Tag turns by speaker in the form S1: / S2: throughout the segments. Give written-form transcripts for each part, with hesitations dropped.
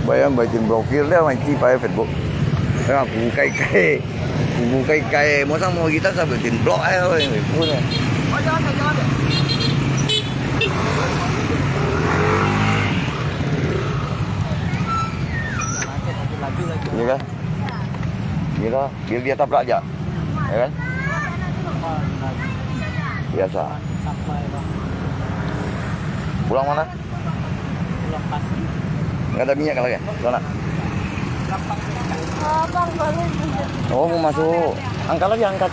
S1: bayang bikin blokir dia masih pakai Facebook. Nah, buku kai mau sang mau kita sampai bikin blok aja ini punya. Ini kan? Gila, biar dia tabrak aja, ya kan? Biasa. Pulang mana?
S2: Pulang Pasti.
S1: Nggak ada minyak lagi, sana.
S2: Abang baru.
S1: Oh mau masuk, angkat lagi angkat.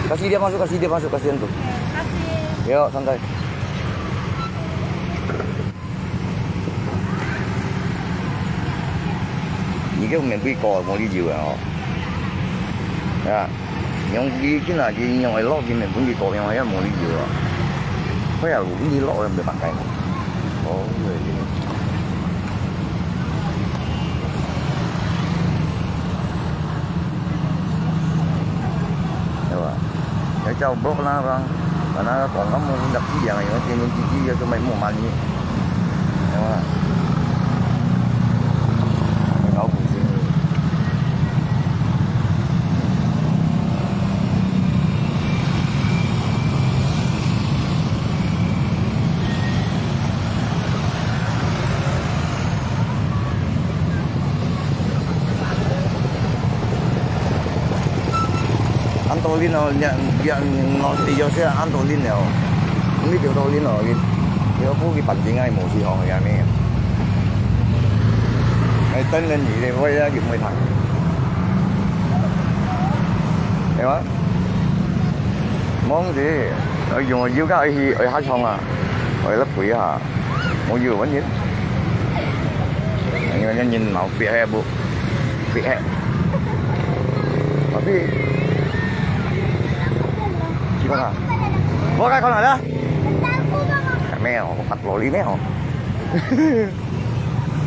S1: Kasih dia masuk, kasihan tuh.
S2: Kasih.
S1: Yuk santai. Ini kan miền Quy cò mau đi chiều à? Ya, yang đi cái nào gì yang ai lo cái miền Quy cò yang ai mau đi chiều à? Phải là cũng đi lo em để bằng cái này. Ồ, người gì? Để cho bốc nó ra và nó còn có một đập cái dạng này nó trên những chi cho mấy mùa mặn như đúng không? Nó cũng xin Antolin yang nó thì do sẽ Antolin nào không biết điều Antolin nào cái phố cái bản tiếng Anh một gì họ người này này tên lên gì thì quay ra kịp mười thằng hiểu không món gì ở dùng dưới cái ở hai xong à ở lớp quỷ à một vừa vẫn dính anh nhìn màu vỉa hè buộc vỉa hè tapi con à bố cái con này đó mèo mặt lò lý mèo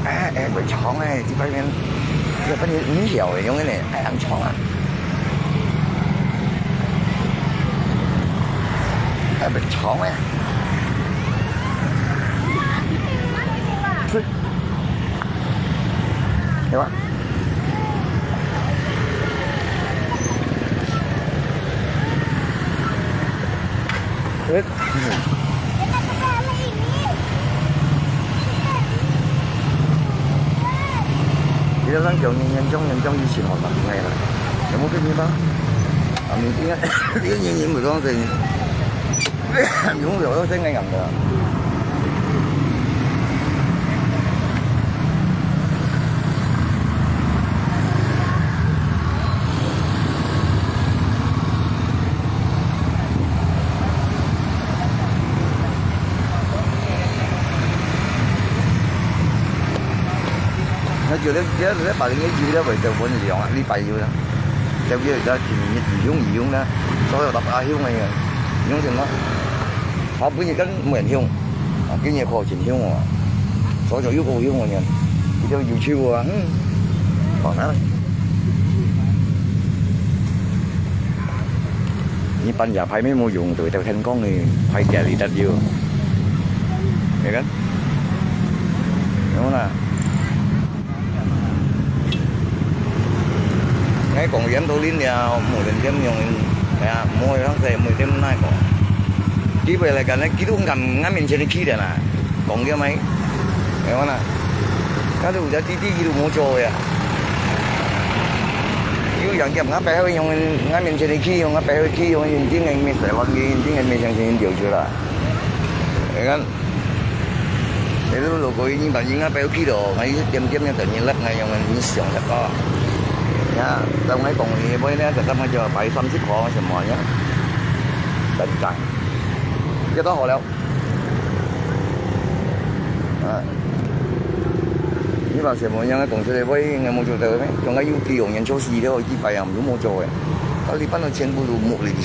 S1: à em bị chọn này thì phải nên giờ có những miếng dẻo giống cái này ai ăn chọn à em bị chọn ấy hiểu không Biết. Thì nó kiểu nhân trong di chuyển hoạt động này là cái một cái gì đó mình tiếng nhiên mười con thì mình cũng hiểu thấy ngay ngầm rồi nó chưa đến bà cái gì đó vậy từ bên gì họ đi bay vô đó theo cái đó thì gì giống đó số là tập ai hiếu này giống thì nó họ cái gì cái miền hiếu cái gì khó chịu hiếu mà số chỗ yếu cô hiếu mà nhỉ thì cho dù chiêu à còn nữa như ban giờ phải mấy mua dùng tụi tao thanh con người phải chạy đi đặt vô vậy đó đúng không nào cái còn dẫn tôi lên nhà một lần thêm nhiều ya mua tháng xe 10 thêm nay còn chỉ về là cái này kỹ thuật cầm ngắm mình trên kia đây nè còn cái máy hiểu không nào cái đồ giá tí kỹ thuật mua trôi à nếu dạng cầm ngắm bé hơi nhung ngắm mình trên kia ngắm bé hơi kia nhưng tiếng anh mình phải làm gì tiếng anh mình sang trên điều chưa là hiểu không để lúc coi như bạn những ngắm bé kia đồ ngay tiêm như tự nhiên lắc ngay nhưng mình như sòng thật có nha, trong ấy còn gì với nó người ta bây giờ phải xăm xích họ xem mọi nhá, tỉnh trạng, cái đó họ đâu, như vào xem mọi nhá, còn sẽ với người mua chỗ tới đấy, còn cái yêu cầu nhân số gì đó chỉ phải làm đúng mua chỗ ấy, có lý bắt nó trên bù một liền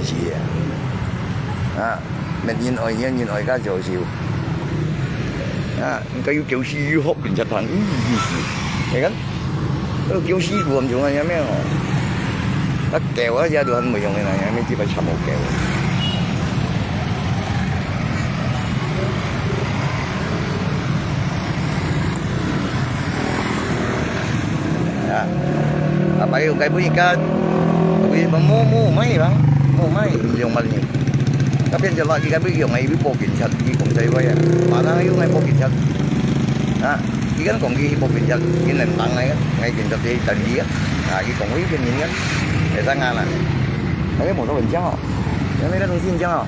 S1: chỉ mình nhìn ở cái chỗ xíu, cái yêu cầu gì hộp bình chặt thằng, thấy không? Kiểu sĩ của chúng anh em ấy nó kéo á ra được hơn 10 này em mới chỉ phải chậm một kéo kayak berikan, mua máy bang, mua máy dùng mình nhiều. Các bên cho lại cái bây giờ ngày bị bộ kiểm tra thì cũng thấy vậy à, mà nó yêu ngày bộ kiểm tra, à, cái còn cái bộ kiểm tra cái nền tảng này ngày kiểm tra thì cần gì á, cái còn ý bên những để sang ngàn à, thấy một số bình chắc họ, thấy nó thông tin chắc họ,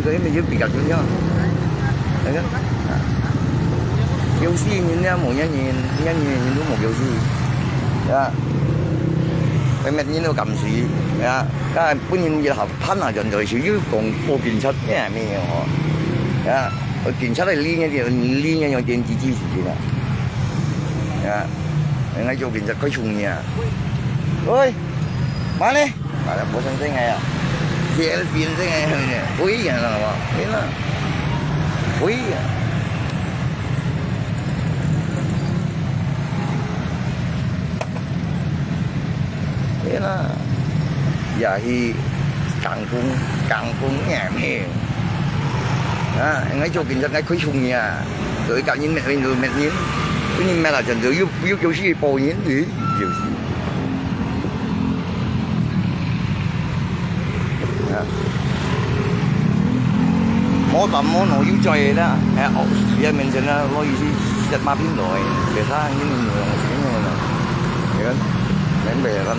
S1: cái mình giúp bị gặp chúng chắc, thấy không? Yêu si nhìn ra một nhân nhìn đúng một yêu si, cái mẹ nhìn nó cầm sĩ, cái本人要合攀下人就屬於講報檢測咩係咩喎？佢檢測係黏一樣電子支持嘅，你喺做檢測佢重嘅，喂，買咧，買啦，冇聲聲嘅啊，借都變聲嘅，會嘅啦嘛，變啦，會嘅。thế là giờ thì càng cũng nhẹ mềm anh ấy cho kinh doanh cái khối chung nhà rồi cả những mẹ mình rồi mẹ nhím cái nhưng mẹ là chẳng được yêu kiểu gì bồi nhím gì kiểu gì mỗi tầm mỗi nội yêu chơi đó giờ mình sẽ lo gì giật ba pin rồi để ra những người này đến về là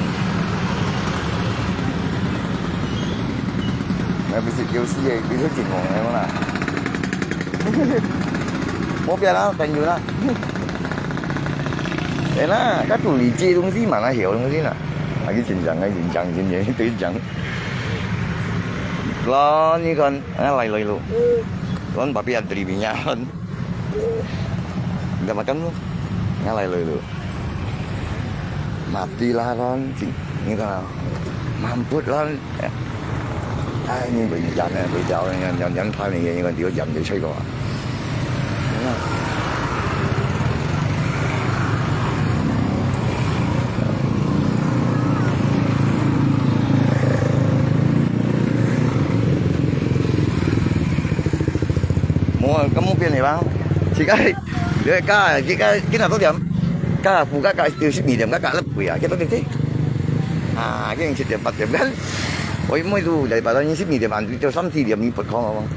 S1: mẹ bị xịt yêu xí bị thứ chuyện của em là bố bé đó thành nhiều đó thế là các chủ lý chi东西mà nó hiểu东西là cái chuyện gì tự chẳng lo như con nó lại luôn con bà bé ăn bị nhà hơn để mà cấm luôn nó lại luôn mati lah con như thế nào mampus lah nhưng bị dành bị chào nhận thay này nhưng còn chỉ có dành để xây rồi mua có mua tiền này bao chỉ cái nào tốt điểm cái phụ các từ 12 điểm các lớp quỷ cái tốt điểm thế cái anh 10 điểm 8 điểm đấy ôi mới đủ để bảo tao như 12 điểm ăn cho 3-4 điểm như bật con không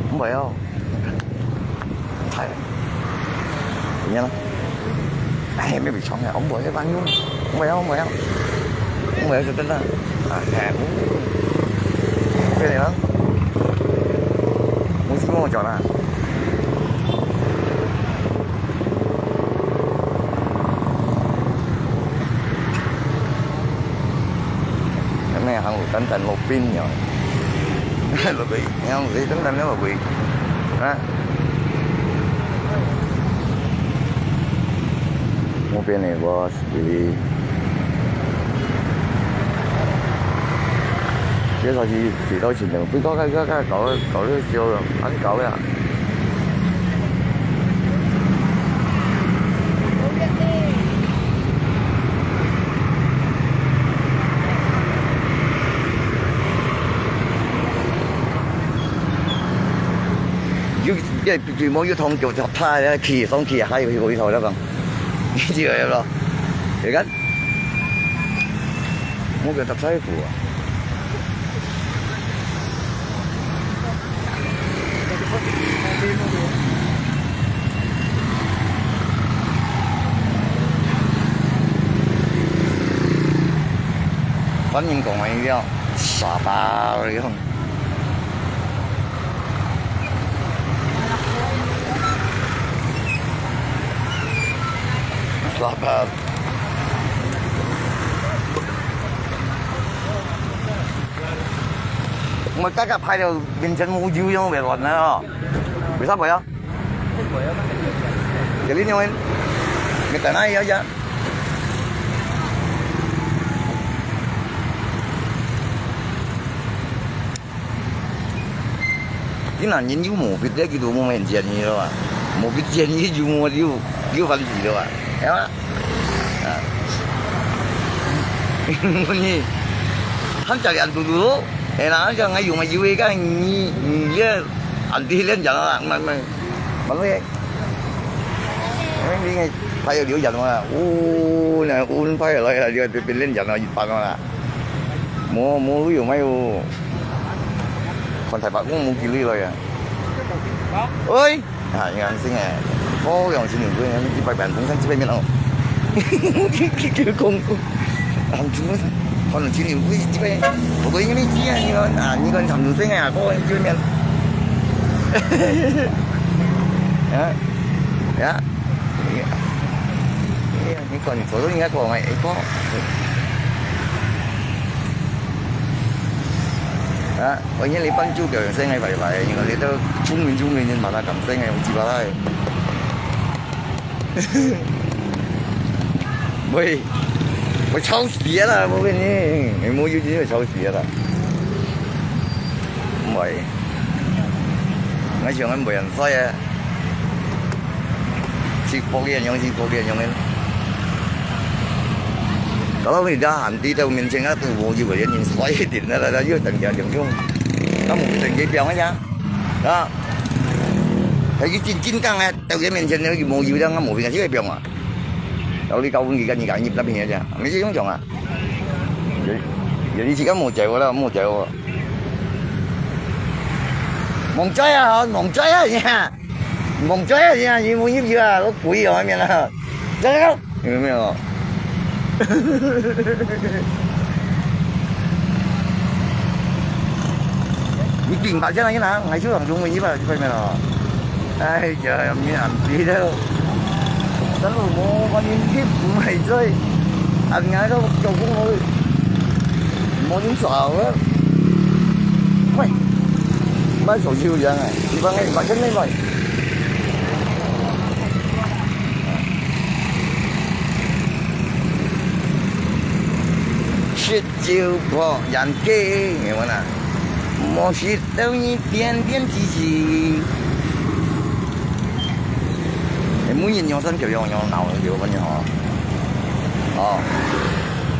S1: không phải không phải nhá ai mới bị chọn nhà ông bởi cái bao nhiêu không phải không cho tính là hẹp cái này đó muốn xin mua chọn à hàng một tấn một pin nhỏ là bị không thì tấn nếu mà bị đó một pin này boss vì cái thời thì tôi chỉ được biết có cái cậu siêu rồi anh cậu à最冇要通叫就派咧，ขี่2ขี่喺佢頭啦咁，呢啲嚟咯，而家冇叫搭西褲啊，反正講係要傻巴嗰啲。Lapad. Mà các cặp hai đều bên chân mua dư không về luận nữa. Vì sao vậy? Cái lý nhau em. Người ta nói vậy. Cái nào nhìn như một vịt đấy cái đồ mua mình tiền gì đâu à. Một vịt tiền như dù mua điêu phần gì đâu à. Em á, gì, hắn chạy anh tụi lúa, thế nào cho ngay dùng mà vui cái như anh đi lên chợ mà nói em đi ngay. 睇到料人啊，烏批落嚟啦，要變靚人啊，熱白啊，冇用咩喎？คนไทยปากกุ้งมูกิลี่เลยอ่ะเอ้ยอย่างนั้นสิไงโอ้ยอย่างชิ้นหนึ่งด้วยงั้นที่ไปแบนตรงนั้นที่ไปไม่เอาคือคงทำชิ้นนู้นคนชิ้นหนึ่งด้วยที่ไปผมก็ยังไม่เชื่อนี่ก็ทำดูสิไงอ่ะก็ยังไม่นี่ก่อนตัวนี้ก็ไม่ไอ้พ่อ我因你幫助嘅聲係為，原來你都聰明你問下咁聲係好似話啦。喂，我抄屎啦！冇俾你冇要錢去抄屎啦。唔係，我上緊冇人衰啊！直播嘅人用嘅。kalau ni dah nanti tu menceng tu mau juga dia ni slide din dah dia tengah jung kamu tengah biang aja đó cái chín căng á tao cái menceng nó mau juga dah mau biang sih biang ah kalau di kau ni kan ni kan nyip tapi aja mesti yang jong ah jadi jika mau jauh lah mong chơi à nha mong chơi à nha như muốn nhip chưa có quỷ rồi mày là chơi không hiểu không你勁白真係嗱，係超人中嘅依排咩咯？唉，就係咁樣唔知đâu，等我冇發現啲唔係追，硬嗌都做工冇點做啊！喂，乜做超人啊？你講你白真呢喂？是就破人機，你講啊？莫是都一點點支持，你每人養生就養鬧就咁樣哦，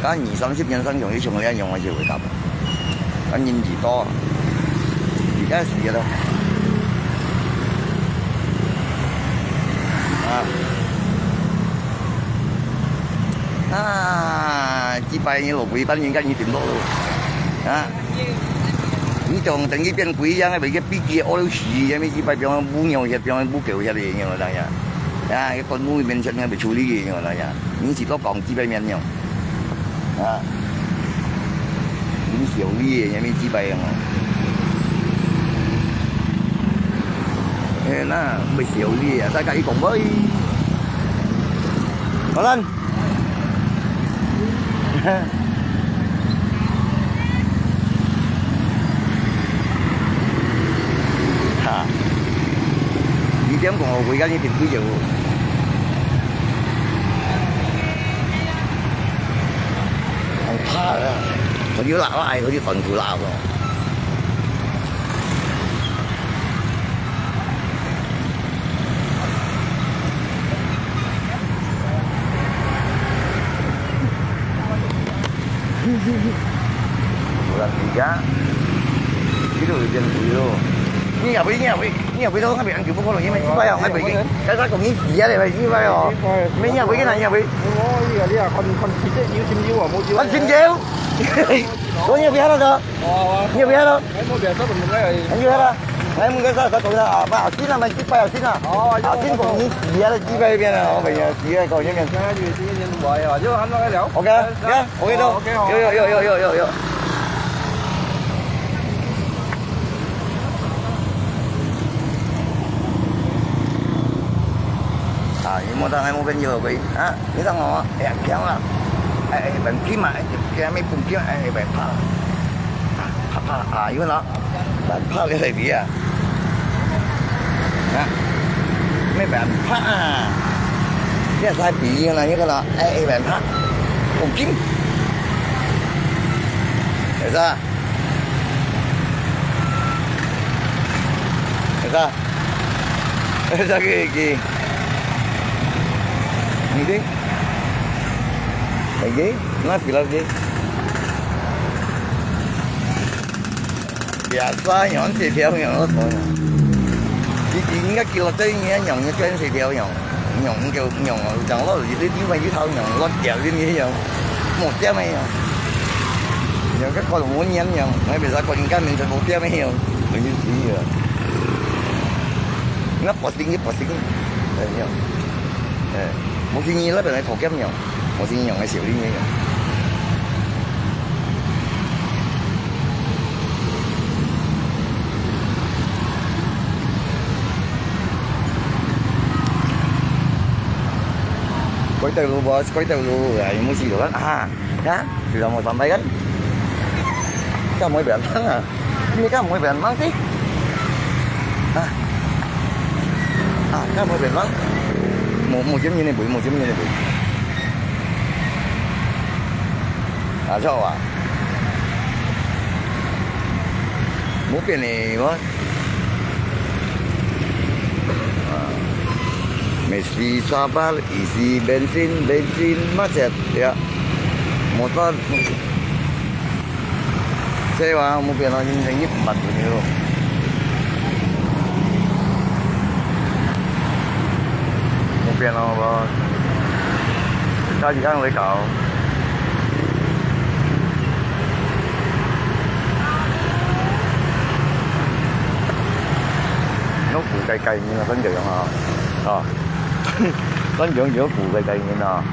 S1: 咁20-30人生用啲從呢一樣我就會答，咁人而多，而家是嘅啦，只拜你落鬼班應該要點多啊！你仲等於變鬼樣，為個筆記屙到屎咁，你只拜變烏尿嘢，變烏狗嘢嚟嘅我諗呀，個con mũi bên chân bị處理嘅我諗呀，你只多講只拜面樣，你小啲嘅有咩只拜樣啊？咪小啲啊，大家講開，好啦。2點共和會間呢條區就好怕啊！佢要鬧啊，佢要屯條鬧喎。Bulan 3 itu hujan dulu ini apa itu nggak bilang cukup kalau ini masih bayar nggak bikin kita cùng ini gì đấy phải như vậy rồi mấy nhà cái này nhà bị con xin chiếu có nhiều biết đâu nhiều biết đâu anh như thế đó em cái sao tụi nó bảo xin là mày xin bayar xin à xin cùng ini gì đấy chỉ bay bên nào phải gì đấy còn như mình ok nhá ok đâu yo你冇得係冇緊要佢啊！你等我誒講啦，誒片嘛，嘅咩半片誒拍啊！如果攞拍你嚟啲啊，咩拍啊？呢個太扁啦，呢個啦，誒拍半片，係啥？係啥？係啥嘅？Ini, lagi, nasi lagi. Biasa yang si theo yang itu. Di sini kan kilo tu ni yang si theo yang. nhộng kêu nhộng chẳng lo gì đến mấy cái thao nhộng lo kẹo lên như vậy một cái mấy nhộng các con muốn nhắm nhộng mấy bây giờ con cái mình phải một cái mấy hiểu mình như gì vậy nó bỏ tính đấy nhộng một cái gì đó bên này thổ kém nhộng một cái nhộng này xỉu đi như vậy quay tàu lu bos quay tàu lu rồi mua gì được á thì là một tầm bay gắn cái mỗi biển thắng như cái mỗi biển mắng tí cái mỗi biển mắng một chấm như này bụi một chấm như này bụi sao một biển này quá mesti sabar isi bensin macet ya motor sewa mobil yang empat begitu mobil apa sekarang lấy cậu nó phụ cây như là vấn đề hả con dưỡng giữa phụ cây như nào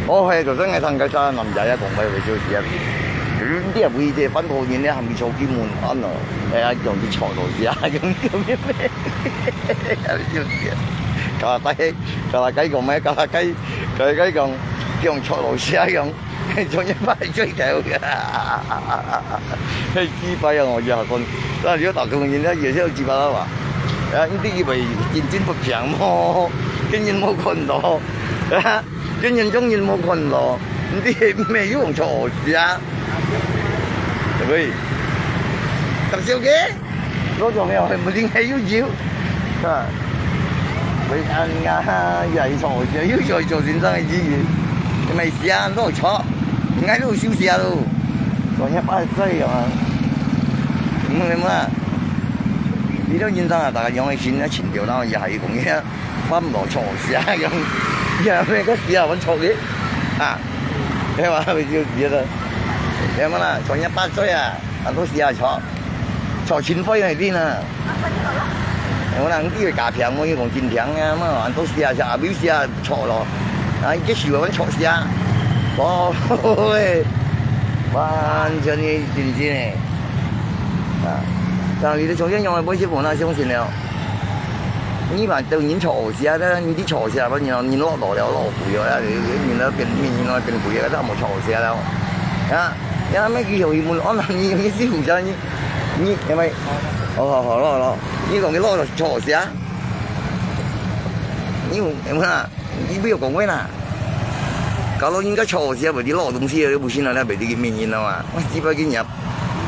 S1: 係就真係騰雞山林仔啊，同佢少時啊，啲人會借分鋪現咧，係咪坐兼門安啊？用啲財路試下咁咩？少時啊，格拉雞講咩？格拉雞講用財路試下咁，仲一班追走嘅，支幣啊！我以後講，但係如果打工現咧，夜先有支幣啦話，呢啲以為錢不平麼？竟然冇困到。竟然中意冇困咯，唔知咩要用錯事啊？喂，咁少嘅，攞咗又係冇點解要？喂，又係錯事，要再做先生嘅資源，你咪試下攞錯，唔係都少試下咯，講180歲啊嘛，咁啊，呢啲先生啊，大家用嘅錢咧，前條啦，又係咁嘅，分唔落錯事啊咁。咩嗰時啊揾錯嘅你話咪照試啦？你乜啦？從180歲啊，都試下錯前輝喺邊啊？我嗱啲佢假平，我要講真平啊嘛，都試下表試下錯咯，幾時揾錯試下？喂，完全係真嘅但係你哋重新用嚟每次換下相信了。你話到演錯事啊！咧，呢啲錯事啊，然後你落咗賠咗啦，然後變賠嘅都冇錯事啦。有咩叫容易換？可能你師傅就你係咪？好，呢個你落咗錯事啊！你有冇你不要講咩啦？搞到應該錯事啊！你落東西啊，不行啦，俾啲面煙啊嘛！我只不過今日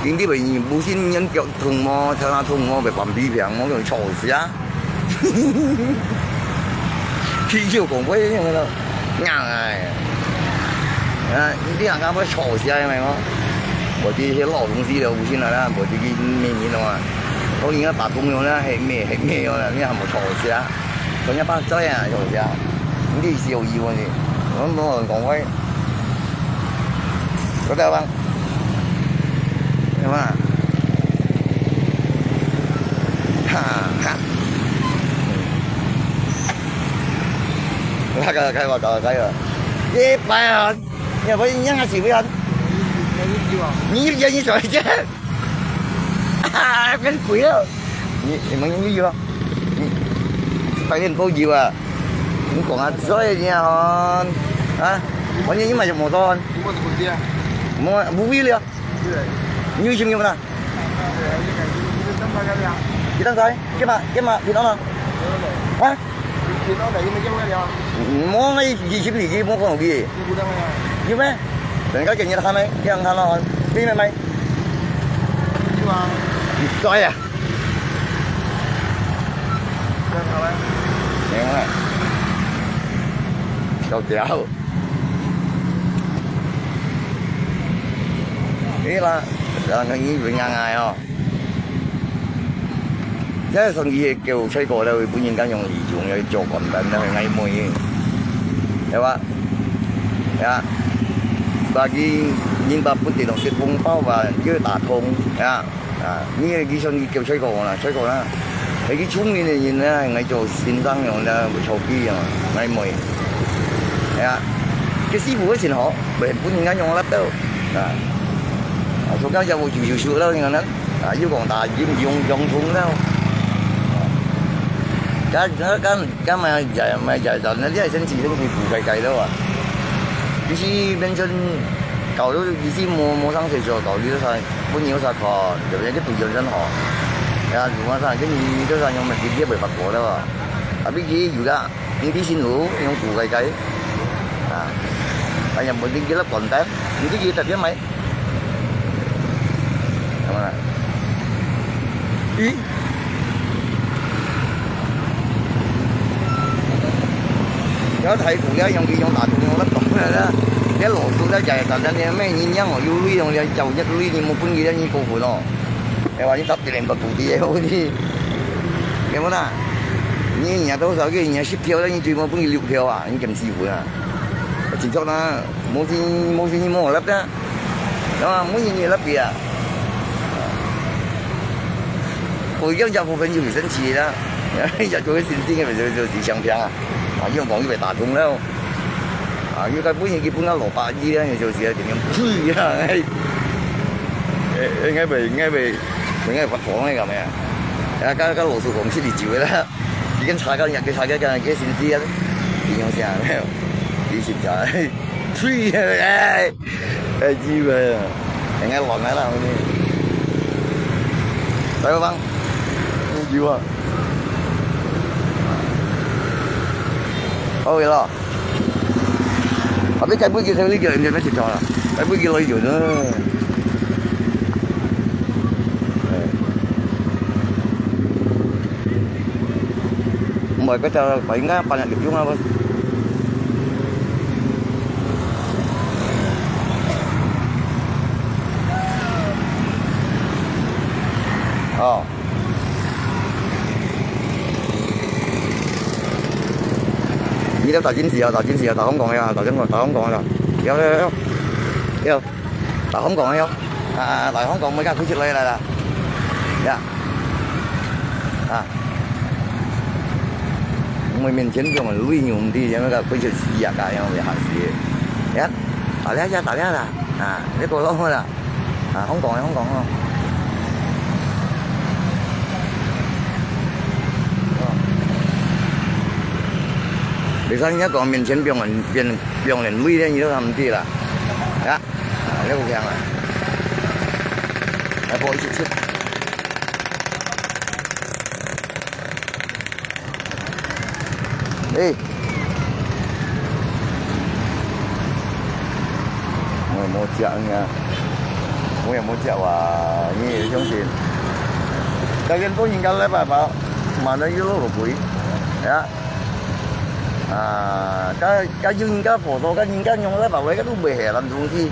S1: 啲咪不行，人腳痛麼？睇下痛麼？咪扮皮平，我用錯事啊！啤酒公會咁咯，硬呢啲人家不錯事啊，係咪我？或者啲老東西就先啦，或者啲咩嘢啊嘛，當然白公用啦，係咩樣啦？呢係冇錯事啊，仲180歲啊，錯事啊，呢啲是有意喎你，我冇人講開，覺得吧？係嘛？開話搞啊！100啊，要不人家是不要？你要你說啫，變貴了。你們要啊？反正都要啊。你講下所以你啊，反正你買就冇多。冇必要。你要錢要乜？幾多歲？幾萬？幾多嘛？冇咩20年嘅冇可能嘅，要咩？人家勁嘢睇咪？幾人睇咯？邊咪咪？再啊！明啦，夠屌！呢啦，兩個已經硬哦。Thế xong gì kêu吹過咧，佢本應間用嚟用嚟做滾蛋咧，係嗌妹，係嘛？呀，把佢把本地同雪風包話叫打通，呀呢個佢上叫吹過啦，吹過啦。喺佢沖面嘅人咧係嗌做先生用咧會錯機啊，嗌妹，係啊。cái師傅嗰前學，咪本應間用粒都啊，做間有冇條數咯，nhưng mà nó yêu còn đại dùng thùng đâu. Cái mà giờ nó rất là sinh chỉ phụ cày đâu à. Ý chí bên trên cầu đó ý chí mua sang thịt rồi cầu đi đó sai, bao nhiêu sai cò, rồi những cái tụi dân họ, ya dùng mà sai cái gì đó sai nhưng mà cái bởi bạc của đâu à. À biết gì dù đó, những cái xin lũ những phụ cày, à, bây giờ một cái lớp còn tép, những cái gì tập với mấy, không à. Ý có thầy phụ giáo dùng đại cùng lắm tổng đó cái lỗ xuống đó chạy thành ra mấy nhìn nhá ngồi vui luôn rồi chầu nhất lui thì một phân gì đó như cô phụ nó em bảo như tập thì làm bật phụ thì em đi em nói là như nhà tôi sợ cái nhà ship theo đó như chuyện một phân gì liệu theo à như cầm xì phụ à chỉ cho nó mua gì như mua lắp đó đó muốn gì lắp gì à phụ giáo cho phụ phân nhiều sinh chi đó giờ tôi xin cái phải rồi thì chẳng chẳng à因為講要嚟打通啦，要佢本身基本都蘿蔔衣啦，你做事啊點樣推啊？應該發黃呢咁嘅，加羅素紅出嚟照嘅啦，已經踩緊日嘅踩緊嘅幾線絲啊，點樣先啊？以前就係推啊，知佢啊，應該黃嘅啦，好似，睇嗰班唔要啊！thôi lo biết cái bữa kia theo lý do em nó thịt trò là cái bữa kia lấy rồi nữa mời cái cho phải ngã ban nhạc được chúng không依家大展示啊，大空港啊，大空港啊，有，大空港有，大空港每家推出嚟啦，呀，我面前就我旅用的，因為個推出試下㗎，因為下試，呀，大家啦，呢個咯啦，空港咯。你睇一個面前變人累咧，你都唔知啦，呢個強啊，嚟播一次，我冇隻㗎，我又冇隻話呢種線，但係當然夠咧，爸爸，萬能要攞個背，cái dương cái phổ đồ cái nhìn cái nhung lấy bảo vệ cái lúc bể hè làm dùng gì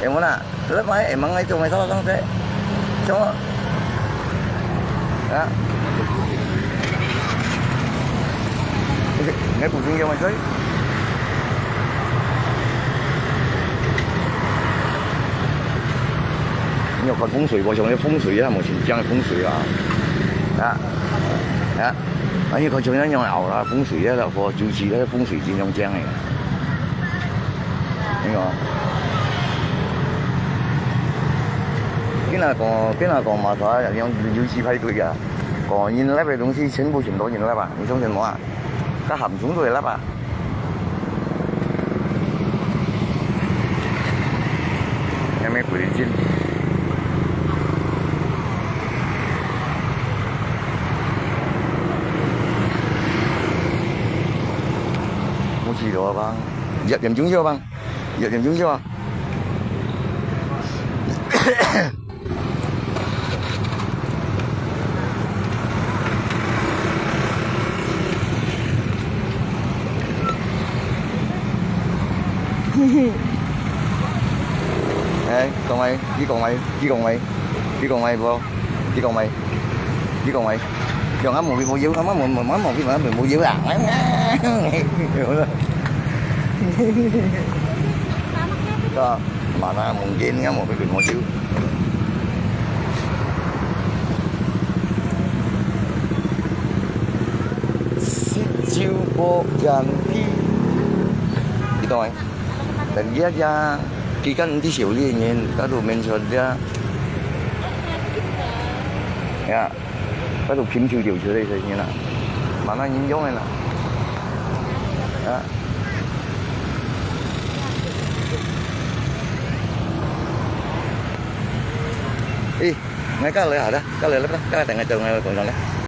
S1: em muốn à lấy máy em mang ngay cho mày sao không thế cho đó nghe phụ dương cho mày thấy nhiều còn phong水，我用啲風水啊，目前將風水啊，而且佢仲有一樣牛啦，風水咧就個主持咧風水佔用正嚟嘅，呢個。邊個講馬賽人用要持批據㗎，講現粒嘅東西全部都現粒啊，你相信我啊？個含重都係粒啊。有咩鬼勁？gì đó bang, dẹp điểm trúng chưa bang, dẹp điểm trúng chưa? Ê, còn mày, với còn mày vô, với còn mày. Jangan mau dữ lắm, mau dữ à. Đó, mà nó mungkin kan mau bikin mobil. Si chiu bo ganti. Gitu kan. Dan dia aja kan di siu li nyen, ka du men so dia. Ya. Ka du kim chiu điều chiu đây rồi như nào. Mà nó nhìn giống này nè. Đó. Ih, mereka lihat dah, kalian lihat dah, kalian tengah jalan còn đó.